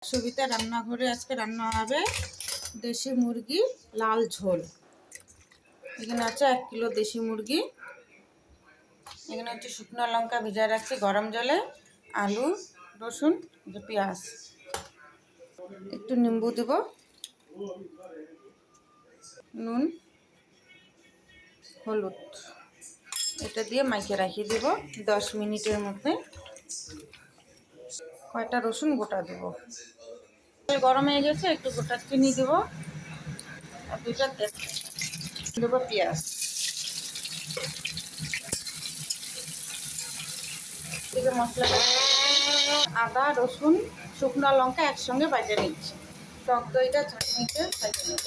সুবিধা রান্নাঘরে আজকে রান্না হবে দেশি মুরগি লাল ঝোল। এখানে আছে 1 কিলো দেশি মুরগি। এখানে হচ্ছে শুকনো লঙ্কা ভিজায় রাখছি গরম জলে, আলু, রসুন, পেঁয়াজ, একটু নিম্বু দেব, নুন, হলুদ, এটা দিয়ে মাইকে রাখিয়ে দেব 10 মিনিটের মধ্যে। কয়টা রসুন গোটা দেব। গরম হয়ে গেছে, একটু গোটা চিনি দেব আর 2টা দেব পেঁয়াজ। এদিকে মশলাটা আদা, রসুন, শুকনো লঙ্কা একসঙ্গে বাজে নিচ্ছি। টক দইটা চাটনিতে বাজে নেব।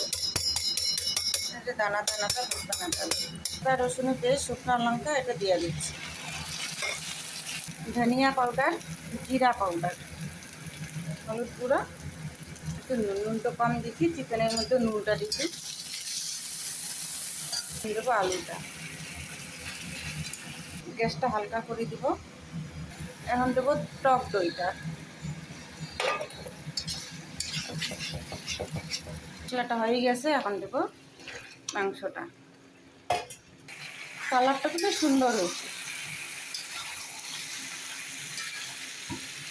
এটা দানা দানাটা আদা রসুনের পেস্ট, শুকনো লঙ্কা এটা দিয়ে দিচ্ছি। ধনিয়া পাউডার, জিরা পাউডার, হলুদ গুঁড়ো, একটু নুন তো কম দিচ্ছি, চিকেনের মধ্যে নুনটা দিচ্ছি। দেবো আলুটা, গ্যাসটা হালকা করে দিব। এখন দেবো টক দইটা। মশলাটা হয়ে গেছে, এখন দেবো মাংসটা। কালারটা খুব সুন্দর হয়েছে।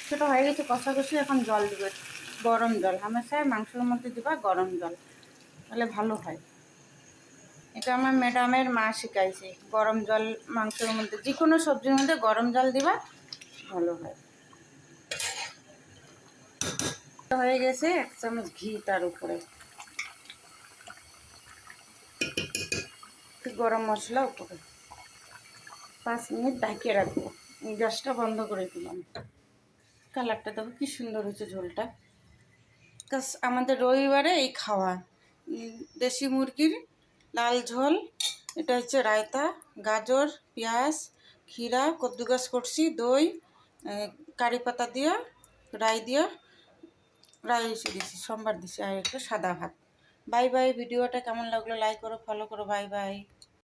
সেটা হয়ে গেছে কষাকষি। এখন জল দেবে, গরম জল। হামেশায় মাংসের মধ্যে দিবা গরম জল, তাহলে ভালো হয়। এটা আমার ম্যাডামের মা শিখাইছে, গরম জল মাংসের মধ্যে, যে কোনো সবজির মধ্যে গরম জল দিবা ভালো হয়। হয়ে গেছে, 1 চামচ ঘি তার উপরে, গরম মশলা উপরে। 5 মিনিট ঢাকিয়ে রাখবো। গ্যাসটা বন্ধ করে দিলাম। কালারটা দেখো কি সুন্দর হয়েছে ঝোলটা। আমাদের রবিবারে এই খাওয়া দেশি মুরগির লাল ঝোল। এটা হচ্ছে রায়তা, গাজর, পেঁয়াজ, ক্ষীরা, কদ্দুগাছ করছি, দই, কারি পাতা দিয়ে রাই এসে দিছি, সোমবার দিছি, আর একটা সাদা ভাত। Bye bye. ভিডিওটা কেমন লাগলো লাইক করো, ফলো করো। Bye bye.